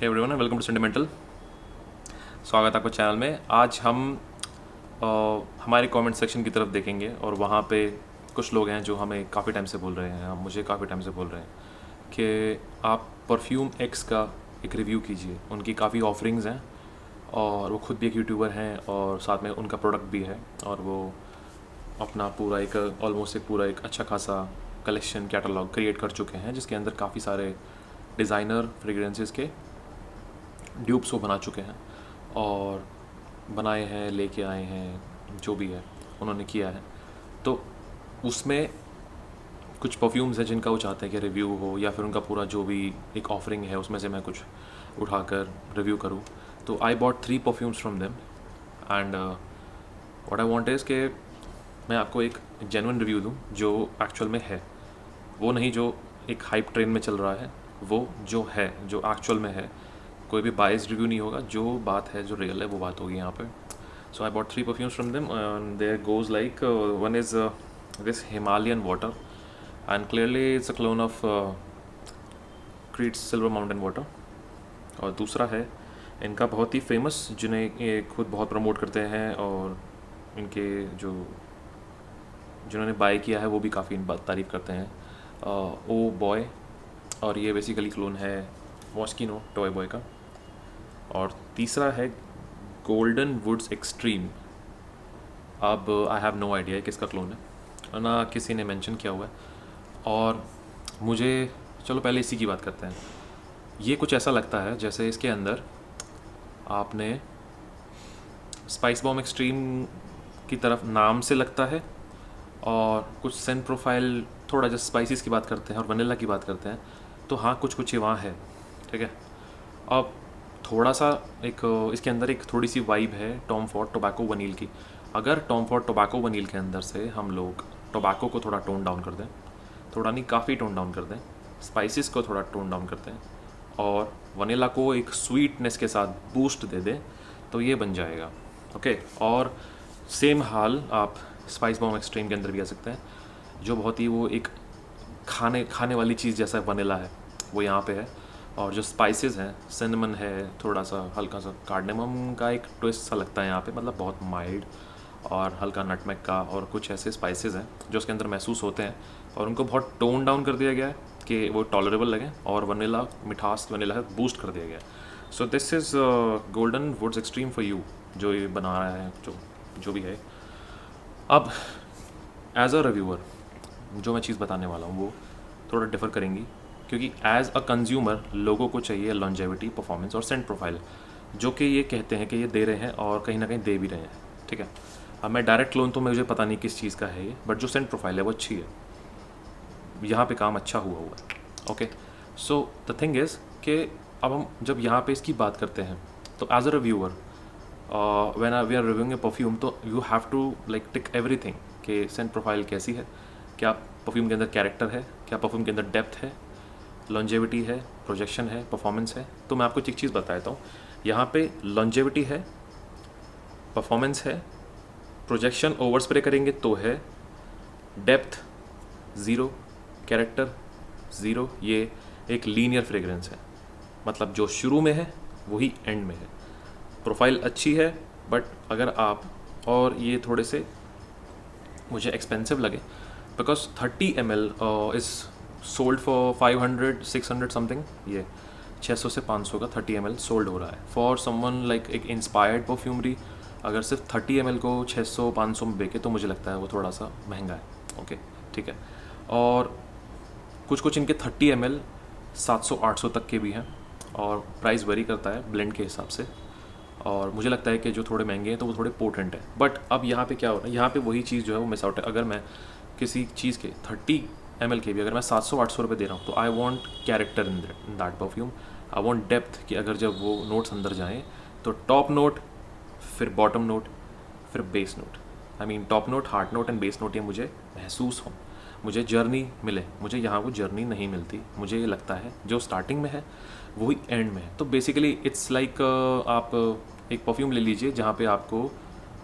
Hey everyone, welcome to sentimental. स्वागत है आपका चैनल में। आज हम हमारे कमेंट सेक्शन की तरफ देखेंगे और वहाँ पे कुछ लोग हैं जो हमें काफ़ी टाइम से बोल रहे हैं, मुझे काफ़ी टाइम से बोल रहे हैं कि आप परफ्यूम एक्स का एक रिव्यू कीजिए। उनकी काफ़ी ऑफरिंग्स हैं और वो खुद भी एक यूट्यूबर हैं और साथ में उनका प्रोडक्ट भी है और वो अपना पूरा एक ऑलमोस्ट एक पूरा एक अच्छा खासा कलेक्शन कैटलॉग क्रिएट कर चुके हैं, जिसके अंदर काफ़ी सारे डिज़ाइनर फ्रेगरेंसेस के ड्यूप्स वो बना चुके हैं और बनाए हैं, लेके आए हैं, जो भी है उन्होंने किया है। तो उसमें कुछ परफ्यूम्स हैं जिनका वो चाहते हैं कि रिव्यू हो या फिर उनका पूरा जो भी एक ऑफरिंग है उसमें से मैं कुछ उठाकर रिव्यू करूँ। तो आई bought 3 perfumes from them and what I want is कि मैं आपको एक जेन्युइन रिव्यू दूँ जो एक्चुअल में है, वो नहीं जो एक हाइप ट्रेन में चल रहा है, वो जो है, जो एक्चुअल में है। कोई भी बायस रिव्यू नहीं होगा, जो बात है, जो रियल है, वो बात होगी यहाँ पे। So I bought 3 perfumes from them and there goes like one is this Himalayan water and clearly it's a clone of Creed's silver mountain water. और दूसरा है इनका बहुत ही फेमस, जिन्हें ये खुद बहुत प्रमोट करते हैं और इनके जो जिन्होंने बाय किया है वो भी काफ़ी इन बात तारीफ़ करते हैं, ओ बॉय। और ये बेसिकली क्लोन है मॉस्किनो टॉय बॉय का। और तीसरा है गोल्डन वुड्स एक्सट्रीम। अब आई हैव नो आइडिया किसका क्लोन है, ना किसी ने मेंशन किया हुआ है। और मुझे चलो पहले इसी की बात करते हैं। ये कुछ ऐसा लगता है जैसे इसके अंदर आपने स्पाइस बॉम्ब एक्सट्रीम की तरफ नाम से लगता है और कुछ सेंट प्रोफाइल थोड़ा जैसे स्पाइसेस की बात करते हैं और वनीला की बात करते हैं, तो हाँ कुछ ये वहाँ है, ठीक है। अब थोड़ा सा एक इसके अंदर एक थोड़ी सी वाइब है टॉम फॉर्ड टोबैको वनील की। अगर टॉम फॉर्ड टोबैको वनील के अंदर से हम लोग टोबैको को थोड़ा टोन डाउन कर दें, थोड़ा नहीं काफ़ी टोन डाउन कर दें, स्पाइसेस को थोड़ा टोन डाउन कर दें और वनीला को एक स्वीटनेस के साथ बूस्ट दे दें, तो ये बन जाएगा, ओके। और सेम हाल आप स्पाइस बॉम्ब एक्सट्रीम के अंदर भी आ सकते हैं, जो बहुत ही वो एक खाने वाली चीज़ जैसा वनीला है, वो यहाँ पे है। और जो स्पाइसेस हैं, सिनेमन है, थोड़ा सा हल्का सा कार्डेमम का एक ट्विस्ट सा लगता है यहाँ पे, मतलब बहुत माइल्ड, और हल्का नटमेग का, और कुछ ऐसे स्पाइसेस हैं जो उसके अंदर महसूस होते हैं और उनको बहुत टोन डाउन कर दिया गया है कि वो टॉलरेबल लगे, और वनीला मिठास वनीला है बूस्ट कर दिया गया है। So this is golden woods extreme for you, जो ये बना रहा है, जो भी है। अब एज अ रिव्यूअर जो मैं चीज़ बताने वाला हूँ वो थोड़ा डिफ़र करेंगी, क्योंकि एज़ अ कंज्यूमर लोगों को चाहिए लॉन्जेविटी, परफॉर्मेंस और सेंट प्रोफाइल, जो कि ये कहते हैं कि ये दे रहे हैं और कहीं ना कहीं दे भी रहे हैं, ठीक है। अब मैं डायरेक्ट क्लोन तो मुझे पता नहीं किस चीज़ का है ये, बट जो सेंट प्रोफाइल है वो अच्छी है, यहाँ पे काम अच्छा हुआ है, okay. So the thing is कि अब हम जब यहाँ पे इसकी बात करते हैं तो as a reviewer when we are reviewing a perfume, तो you have to like tick everything कि सेंट प्रोफाइल कैसी है, क्या परफ्यूम के अंदर कैरेक्टर है, क्या परफ्यूम के अंदर डेप्थ है, लॉन्जेविटी है, प्रोजेक्शन है, परफॉर्मेंस है। तो मैं आपको एक चीज़ बता देता हूँ, यहाँ पे लॉन्जेविटी है, परफॉर्मेंस है, प्रोजेक्शन ओवर स्प्रे करेंगे तो है, डेप्थ ज़ीरो, कैरेक्टर ज़ीरो। ये एक लीनियर फ्रेग्रेंस है, मतलब जो शुरू में है वही एंड में है। प्रोफाइल अच्छी है, बट अगर आप, और ये थोड़े से मुझे एक्सपेंसिव लगे because 30 ml is sold for 500-600 something. ये 600 से 500 का 30 ml सोल्ड हो रहा है फॉर समवन लाइक एक इंस्पायर्ड परफ्यूमरी। अगर सिर्फ 30 ml को 600-500 में बेचे तो मुझे लगता है वो थोड़ा सा महंगा है, ओके, ठीक है। और कुछ इनके 30 ml 700-800 तक के भी हैं और प्राइस वेरी करता है ब्लेंड के हिसाब से। और मुझे लगता है कि जो थोड़े महंगे हैं तो वो थोड़े पोटेंट है। बट अब यहाँ पे क्या हो रहा है, यहाँ पे वही चीज़ जो है वो मिस आउट है। अगर मैं किसी चीज़ के 30 ml के भी अगर मैं 700-800 रुपये दे रहा हूँ, तो I want character in that perfume, I want depth, कि अगर जब वो नोट्स अंदर जाएँ तो टॉप नोट, फिर बॉटम नोट, फिर base note, I mean top note, heart note and base note, ये मुझे महसूस हो, मुझे जर्नी मिले। मुझे यहाँ वो जर्नी नहीं मिलती। मुझे ये लगता है जो स्टार्टिंग में है वही एंड में है। तो बेसिकली इट्स लाइक आप एक परफ्यूम ले लीजिए जहाँ पे आपको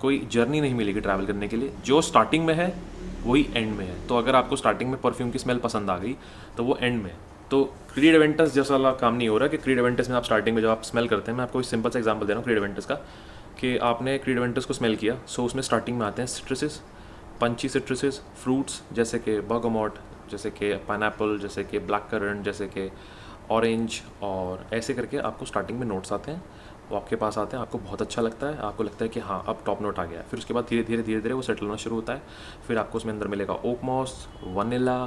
कोई जर्नी नहीं मिलेगी ट्रैवल करने के लिए, जो स्टार्टिंग में है वही एंड में है। तो अगर आपको स्टार्टिंग में परफ्यूम की स्मेल पसंद आ गई तो वो एंड में है। तो क्रीड एवेंटस जैसा वाला काम नहीं हो रहा कि क्रीड एवेंटस में आप स्टार्टिंग में जब आप स्मेल करते हैं, मैं आपको एक सिंपल सा एग्जांपल दे रहा हूँ क्रीड एवेंटस का, कि आपने क्रीड एवेंटस को स्मेल किया, सो उसमें स्टार्टिंग में आते हैं सिट्रसेस, पंची सिट्रसेस, फ्रूट्स जैसे कि बर्गामोट, जैसे कि पाइनएप्पल, जैसे कि ब्लैक करंट, जैसे कि ऑरेंज, और ऐसे करके आपको स्टार्टिंग में नोट्स आते हैं, वो आपके पास आते हैं, आपको बहुत अच्छा लगता है, आपको लगता है कि हाँ अब टॉप नोट आ गया है। फिर उसके बाद धीरे धीरे वो सेटल होना शुरू होता है। फिर आपको उसमें अंदर मिलेगा ओक मॉस, वनीला,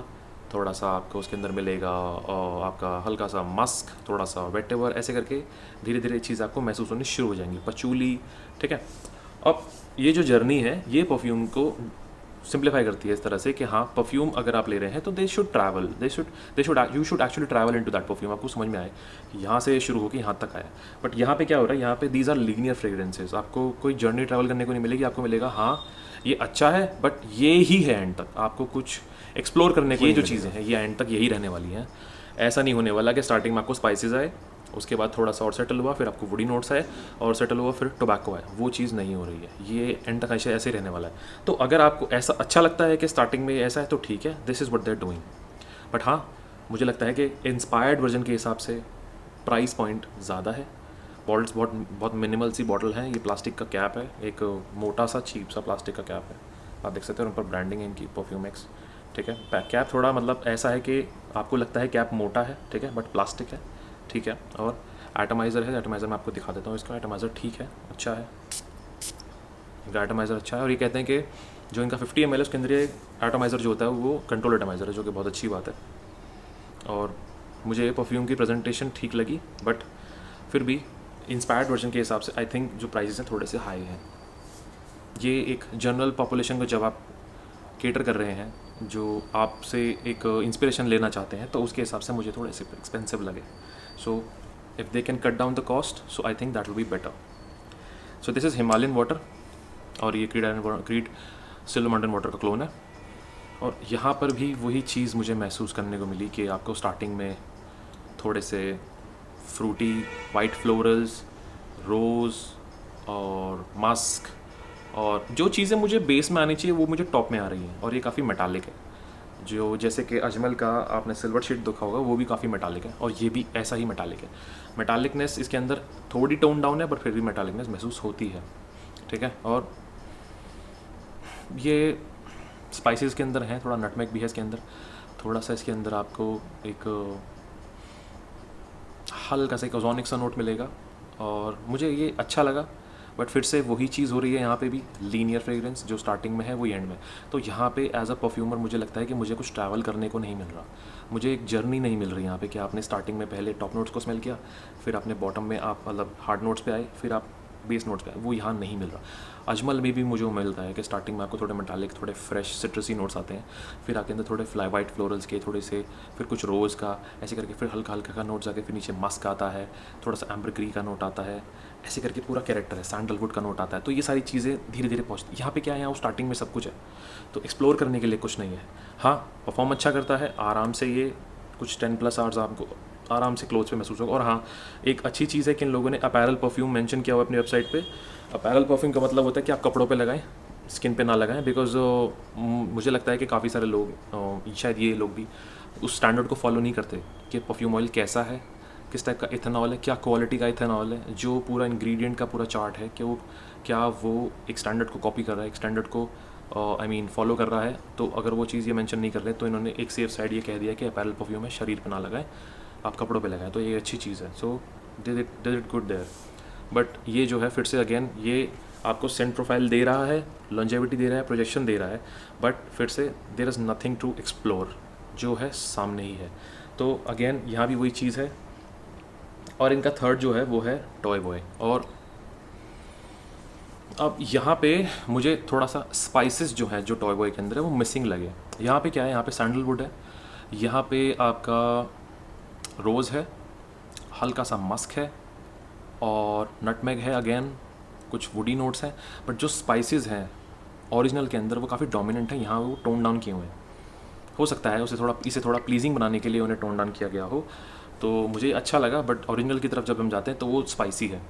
थोड़ा सा आपको उसके अंदर मिलेगा आपका हल्का सा मस्क, थोड़ा सा वेटेवर, ऐसे करके धीरे धीरे चीज़ आपको महसूस होनी शुरू हो जाएंगी, पचूली। ठीक है, अब ये जो जर्नी है ये परफ्यूम को सिंप्लीफाई करती है इस तरह से कि हाँ परफ्यूम अगर आप ले रहे हैं तो they should travel, you should actually travel into that perfume. आपको समझ में आए यहाँ से शुरू होकर यहाँ तक आया। बट यहाँ पे क्या हो रहा है, यहाँ पे दीज आर लीनियर फ्रेग्रेंसेज, आपको कोई जर्नी ट्रैवल करने को नहीं मिलेगी। आपको मिलेगा हाँ ये अच्छा है बट ये ही है एंड तक, आपको कुछ एक्सप्लोर करने को ये जो चीज़ें हैं ये एंड तक यही रहने वाली हैं। ऐसा नहीं होने वाला कि स्टार्टिंग में आपको स्पाइसेस आए, उसके बाद थोड़ा सा और सेटल हुआ, फिर आपको वुडी नोट्स आए, और सेटल हुआ फिर टोबैको आए। वो चीज़ नहीं हो रही है, ये एंड तक ऐसे ऐसे रहने वाला है। तो अगर आपको ऐसा अच्छा लगता है कि स्टार्टिंग में ऐसा है तो ठीक है, this is what they are doing. But हाँ मुझे लगता है कि इंस्पायर्ड वर्जन के हिसाब से प्राइस पॉइंट ज़्यादा है। बॉटल्स बहुत बहुत मिनिमल सी बॉटल है, ये प्लास्टिक का कैप है, एक मोटा सा चीप सा प्लास्टिक का कैप है, आप देख सकते हो उन पर ब्रांडिंग है इनकी परफ्यूम एक्स। ठीक है, कैप थोड़ा मतलब ऐसा है कि आपको लगता है कैप मोटा है, ठीक है, बट प्लास्टिक है। ठीक है, और एटमाइज़र है, एटमाइज़र मैं आपको दिखा देता हूँ इसका। एटमाइज़र ठीक है, अच्छा है, इनका एटमाइज़र अच्छा है। और ये कहते हैं कि जो इनका 50 ml उसके अंदर ये एटमाइज़र जो होता है वो कंट्रोल एटमाइज़र है, जो कि बहुत अच्छी बात है। और मुझे परफ्यूम की प्रेजेंटेशन ठीक लगी, बट फिर भी इंस्पायर्ड वर्जन के हिसाब से आई थिंक जो प्राइसेस हैं थोड़े से हाई हैं। ये एक जनरल पॉपुलेशन को जब आप केटर कर रहे हैं, जो आपसे एक इंस्पिरेशन लेना चाहते हैं, तो उसके हिसाब से मुझे थोड़े से एक्सपेंसिव लगे। So if they can cut down the cost, so I think that will be better. So this is Himalayan water, और ये क्रीड सिल्वर माउंटेन वाटर का क्लोन है। और यहाँ पर भी वही चीज़ मुझे महसूस करने को मिली कि आपको स्टार्टिंग में थोड़े से फ्रूटी, वाइट फ्लोरल्स, रोज़ और मस्क, और जो चीज़ें मुझे बेस में आनी चाहिए वो मुझे टॉप में आ रही हैं। और ये काफ़ी मेटालिक है, जो जैसे कि अजमल का आपने सिल्वर शीट देखा होगा, वो भी काफ़ी मेटालिक है, और ये भी ऐसा ही मेटालिक है। मेटालिकनेस इसके अंदर थोड़ी टोन डाउन है, पर फिर भी मेटालिकनेस महसूस होती है। ठीक है, और ये स्पाइसेस के अंदर हैं, थोड़ा नटमेग भी है इसके अंदर, थोड़ा सा इसके अंदर आपको एक हल्का सा एक ओजोनिक सा नोट मिलेगा, और मुझे ये अच्छा लगा। बट फिर से वही चीज़ हो रही है यहाँ पे भी, लीनियर फ्रेग्रेंस जो स्टार्टिंग में है वही एंड में। तो यहाँ पे एज अ परफ्यूमर मुझे लगता है कि मुझे कुछ ट्रैवल करने को नहीं मिल रहा, मुझे एक जर्नी नहीं मिल रही यहाँ पे कि आपने स्टार्टिंग में पहले टॉप नोट्स को स्मेल किया, फिर आपने बॉटम में आप मतलब हार्ड नोट्स पे आए, फिर आप बेस नोट्स पे आए, वो यहाँ नहीं मिल रहा। अजमल में भी मुझे मिलता है कि स्टार्टिंग में आपको थोड़े मेटालिक, थोड़े फ्रेश सिट्रसी नोट्स आते हैं, फिर आपके अंदर थोड़े फ्लाई वाइट फ्लोरल्स के थोड़े से, फिर कुछ रोज़ का, ऐसे करके फिर हल्का हल्का का नोट्स आके फिर नीचे मस्क आता है, थोड़ा सा एम्ब्रिग्री का नोट आता है, ऐसे करके पूरा कैरेक्टर है, सैंडलवुड का नोट आता है। तो ये सारी चीज़ें धीरे धीरे पहुँचती। यहाँ पे क्या है, यहाँ स्टार्टिंग में सब कुछ है, तो एक्सप्लोर करने के लिए कुछ नहीं है। हाँ परफॉर्म अच्छा करता है, आराम से ये कुछ 10+ आवर्स आपको आराम से क्लोथ पे महसूस होगा। और हाँ एक अच्छी चीज़ है कि इन लोगों ने अपैरल परफ्यूम मेंशन किया हुआ अपनी वेबसाइट पे। अपैरल परफ्यूम का मतलब होता है कि आप कपड़ों पे लगाएं, स्किन पे ना लगाएं, बिकॉज मुझे लगता है कि काफ़ी सारे लोग, शायद ये लोग भी उस स्टैंडर्ड को फॉलो नहीं करते कि परफ्यूम ऑयल कैसा है, किस टाइप का इथेनॉल है, क्या क्वालिटी का इथेनॉल है, जो पूरा इंग्रेडिएंट का पूरा चार्ट है कि वो क्या वो एक स्टैंडर्ड को कॉपी कर रहा है, एक स्टैंडर्ड को फॉलो कर रहा है। तो अगर वो चीज़ ये मेंशन नहीं कर रहे तो इन्होंने एक सेफ साइड ये कह दिया कि अपैरल परफ्यूम है, शरीर पे ना लगाएं, आप कपड़ों पे लगाएं, तो ये अच्छी चीज़ है। So did it good there. But ये जो है फिर से अगेन ये आपको सेंट प्रोफाइल दे रहा है, लॉन्जेविटी दे रहा है, प्रोजेक्शन दे रहा है, बट फिर से there is nothing to explore, जो है सामने ही है। तो अगेन यहाँ भी वही चीज़ है। और इनका थर्ड जो है वो है टॉय बॉय। और अब यहाँ पे मुझे थोड़ा सा स्पाइसेस जो है जो टॉय बॉय के अंदर है वो मिसिंग लगे। यहाँ पे क्या है, यहाँ पे सैंडलवुड है, यहाँ पे आपका रोज़ है, हल्का सा मस्क है, और नटमेग है, अगेन कुछ वुडी नोट्स हैं। बट जो स्पाइसेस हैं ओरिजिनल के अंदर वो काफ़ी डोमिनेंट हैं, यहाँ वो टोन डाउन किए हुए हैं। हो सकता है इसे थोड़ा प्लीजिंग बनाने के लिए उन्हें टोन डाउन किया गया हो, तो मुझे अच्छा लगा। बट ओरिजिनल की तरफ जब हम जाते हैं तो वो स्पाइसी है।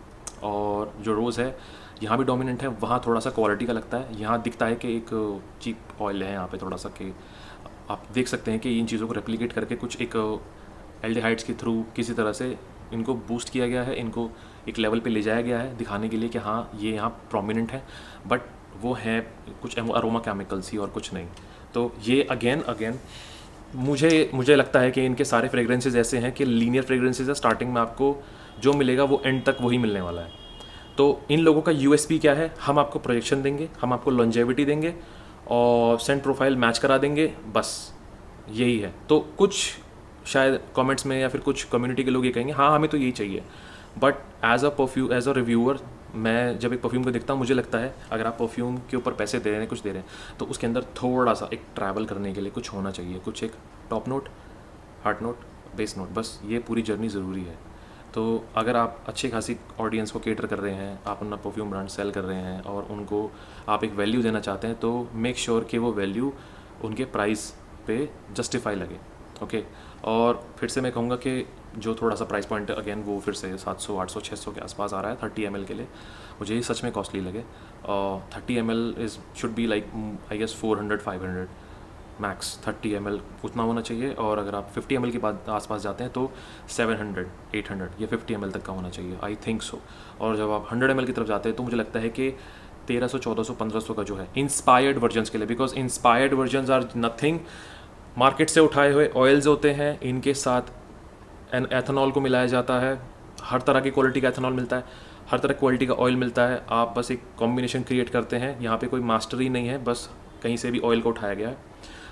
और जो रोज़ है यहाँ भी डोमिनेंट है, वहाँ थोड़ा सा क्वालिटी का लगता है। यहाँ दिखता है कि एक चीप ऑयल है यहाँ पे थोड़ा सा, कि आप देख सकते हैं कि इन चीज़ों को रेप्लिकेट करके कुछ एक एल्डिहाइड्स के थ्रू किसी तरह से इनको बूस्ट किया गया है, इनको एक लेवल पे ले जाया गया है दिखाने के लिए कि हाँ ये यहाँ प्रोमिनेंट है, बट वो है कुछ अरोमा केमिकल्स ही और कुछ नहीं। तो ये अगेन मुझे लगता है कि इनके सारे फ्रेग्रेंसेज ऐसे हैं कि लीनियर फ्रेग्रेंसेज है, स्टार्टिंग में आपको जो मिलेगा वो एंड तक वही मिलने वाला है। तो इन लोगों का यूएसपी क्या है, हम आपको प्रोजेक्शन देंगे, हम आपको लॉन्जेविटी देंगे और सेंट प्रोफाइल मैच करा देंगे, बस यही है। तो कुछ शायद कमेंट्स में या फिर कुछ कम्युनिटी के लोग ये कहेंगे हाँ हमें तो यही चाहिए, बट एज अ रिव्यूअर मैं जब एक परफ्यूम को देखता हूँ मुझे लगता है अगर आप परफ्यूम के ऊपर पैसे दे रहे हैं, कुछ दे रहे हैं, तो उसके अंदर थोड़ा सा एक ट्रैवल करने के लिए कुछ होना चाहिए, कुछ एक top note, heart note, base note, बस ये पूरी जर्नी ज़रूरी है। तो अगर आप अच्छी खासी ऑडियंस को केटर कर रहे हैं, आप अपना परफ्यूम ब्रांड सेल कर रहे हैं और उनको आप एक वैल्यू देना चाहते हैं, तो मेक श्योर कि वो वैल्यू उनके प्राइस पे जस्टिफाई लगे। ओके, और फिर से मैं कहूँगा कि जो थोड़ा सा प्राइस पॉइंट अगेन वो फिर से 700, 800, 600 के आसपास आ रहा है 30 ml के लिए, मुझे ये सच में कॉस्टली लगे। 30 ml is should be like I guess 400, 500 मैक्स। 30 ml उतना होना चाहिए, और अगर आप 50 ml के बाद आसपास जाते हैं तो 700, 800 या 50 ml तक का होना चाहिए, आई थिंक सो। और जब आप 100 ml की तरफ जाते हैं तो मुझे लगता है कि 1300, 1400, 1500 का जो है इंस्पायर्ड वर्जन्स के लिए, because inspired versions are nothing, market से उठाए हुए ऑयल्स होते हैं, इनके साथ एथेनॉल को मिलाया जाता है, हर तरह की क्वालिटी का एथेनॉल मिलता है, हर तरह क्वालिटी का ऑयल मिलता है, आप बस एक कॉम्बिनेशन क्रिएट करते हैं। यहाँ पे कोई मास्टरी नहीं है, बस कहीं से भी ऑयल को उठाया गया है,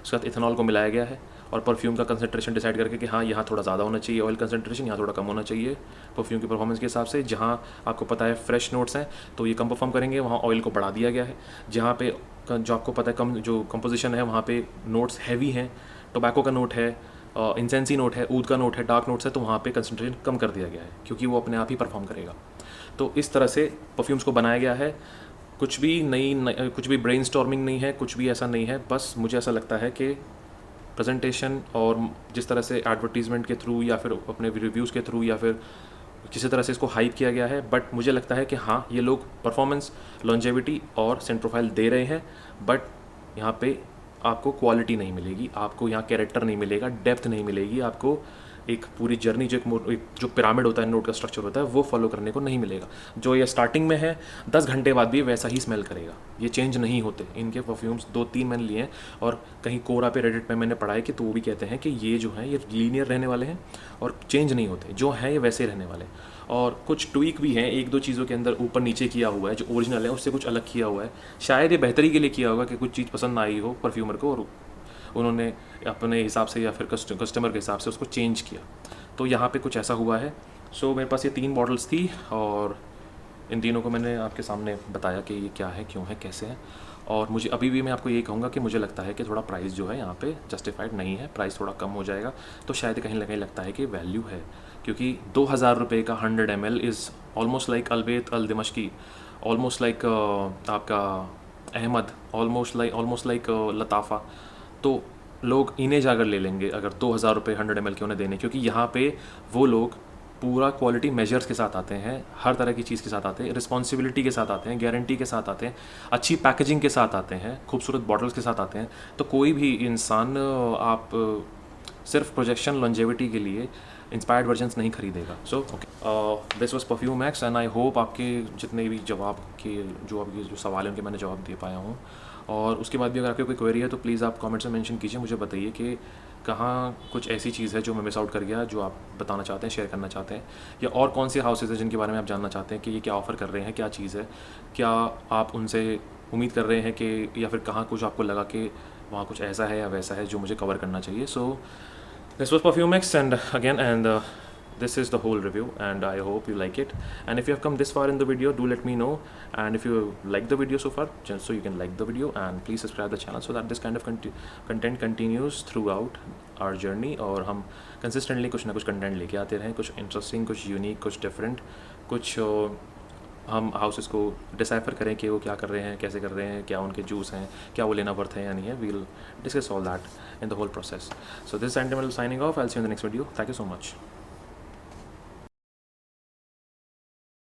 उसके साथ इथेनॉल को मिलाया गया है और परफ्यूम का कंसंट्रेशन डिसाइड करके कि हाँ यहाँ थोड़ा ज़्यादा होना चाहिए ऑयल कंसंट्रेशन, यहाँ थोड़ा कम होना चाहिए परफ्यूम की परफॉर्मेंस के हिसाब से। जहाँ आपको पता है फ्रेश नोट्स हैं तो ये कम परफॉर्म करेंगे, वहाँ ऑयल को बढ़ा दिया गया है। जहाँ पे जो आपको पता है कम जो कंपोजिशन है वहाँ पे नोट्स हैवी हैं, टोबैको का नोट है, इंसेंसी नोट है, ऊद का नोट है, डार्क नोट्स है, तो वहाँ पे कंसंट्रेशन कम कर दिया गया है क्योंकि वो अपने आप ही परफॉर्म करेगा। तो इस तरह से परफ्यूम्स को बनाया गया है, कुछ भी कुछ भी ब्रेनस्टॉर्मिंग नहीं है, कुछ भी ऐसा नहीं है। बस मुझे ऐसा लगता है कि प्रेजेंटेशन और जिस तरह से एडवर्टीजमेंट के थ्रू या फिर अपने रिव्यूज़ के थ्रू या फिर किसी तरह से इसको हाइप किया गया है, बट मुझे लगता है कि हाँ ये लोग परफॉर्मेंस, लॉन्जेविटी और सेंट प्रोफाइल दे रहे हैं, बट यहाँ पे आपको क्वालिटी नहीं मिलेगी, आपको यहाँ कैरेक्टर नहीं मिलेगा, डेप्थ नहीं मिलेगी, आपको एक पूरी जर्नी एक जो पिरामिड होता है, नोट का स्ट्रक्चर होता है, वो फॉलो करने को नहीं मिलेगा। जो ये स्टार्टिंग में है 10 घंटे बाद भी वैसा ही स्मेल करेगा, ये चेंज नहीं होते इनके परफ्यूम्स। 2-3 मैंने लिए हैं और कहीं कोरा पे रेडिट पे मैंने पढ़ा है कि तो वो भी कहते हैं कि ये जो है ये लीनियर रहने वाले हैं और चेंज नहीं होते, जो है ये वैसे रहने वाले। और कुछ ट्वीक भी हैं, 1-2 चीज़ों के अंदर ऊपर नीचे किया हुआ है, जो ओरिजिनल है उससे कुछ अलग किया हुआ है। शायद ये बेहतरी के लिए किया होगा कि कुछ चीज़ पसंद आई हो परफ्यूमर को और उन्होंने अपने हिसाब से या फिर कस्टमर के हिसाब से उसको चेंज किया। तो यहाँ पे कुछ ऐसा हुआ है। सो मेरे पास ये 3 बॉटल्स थी और इन तीनों को मैंने आपके सामने बताया कि ये क्या है, क्यों है, कैसे है। और मुझे अभी भी मैं आपको ये कहूँगा कि मुझे लगता है कि थोड़ा प्राइस जो है यहाँ पे जस्टिफाइड नहीं है, प्राइस थोड़ा कम हो जाएगा तो शायद कहीं ना कहीं लगता है कि वैल्यू है, क्योंकि 2000 रुपये का 100 ml इज़ ऑलमोस्ट लाइक अलबेत अल दिमश्की, ऑलमोस्ट लाइक आपका अहमद, ऑलमोस्ट लाइक लताफ़ा। तो लोग इन्हें जाकर ले लेंगे अगर 2000 रुपये 100 ml के उन्हें देने, क्योंकि यहाँ पे वो लोग पूरा क्वालिटी मेजर्स के साथ आते हैं, हर तरह की चीज़ के साथ आते हैं, रिस्पॉन्सिबिलिटी के साथ आते हैं, गारंटी के साथ आते हैं, अच्छी पैकेजिंग के साथ आते हैं, खूबसूरत बॉटल्स के साथ आते हैं। तो कोई भी इंसान आप सिर्फ प्रोजेक्शन लॉन्जेविटी के लिए इंस्पायर्ड वर्जन्स नहीं खरीदेगा। So okay, this was perfume max and I hope आपके जितने भी जवाब के जो सवाल हैं उनके मैंने जवाब दे पाया हूँ। और उसके बाद भी अगर आपकी कोई क्वेरी है तो प्लीज़ आप कमेंट्स में मेंशन कीजिए, मुझे बताइए कि कहाँ कुछ ऐसी चीज़ है जो मैं मिस आउट कर गया, जो आप बताना चाहते हैं, शेयर करना चाहते हैं, या और कौन से हाउसेज हैं जिनके बारे में आप जानना चाहते हैं कि ये क्या ऑफ़र कर रहे हैं, क्या चीज़ है, क्या आप उनसे उम्मीद कर रहे हैं कि, या फिर कहाँ कुछ आपको लगा कि वहाँ कुछ ऐसा है या वैसा है जो मुझे कवर करना चाहिए। So this was perfume x and again and this is the whole review and I hope you like it, and if you have come this far in the video do let me know, and if you like the video so far just so you can like the video and please subscribe the channel so that this kind of content continues throughout our journey और हम consistently कुछ ना कुछ content लेके आते रहें, कुछ interesting, कुछ unique, कुछ different, कुछ हम हाउसेस को डिसाइफर करें कि वो क्या कर रहे हैं, कैसे कर रहे हैं, क्या उनके जूस हैं, क्या वो लेना वर्थ है या नहीं है। We'll discuss all that in the whole process. So this end signing off, I will see you in the next video. Thank you so much.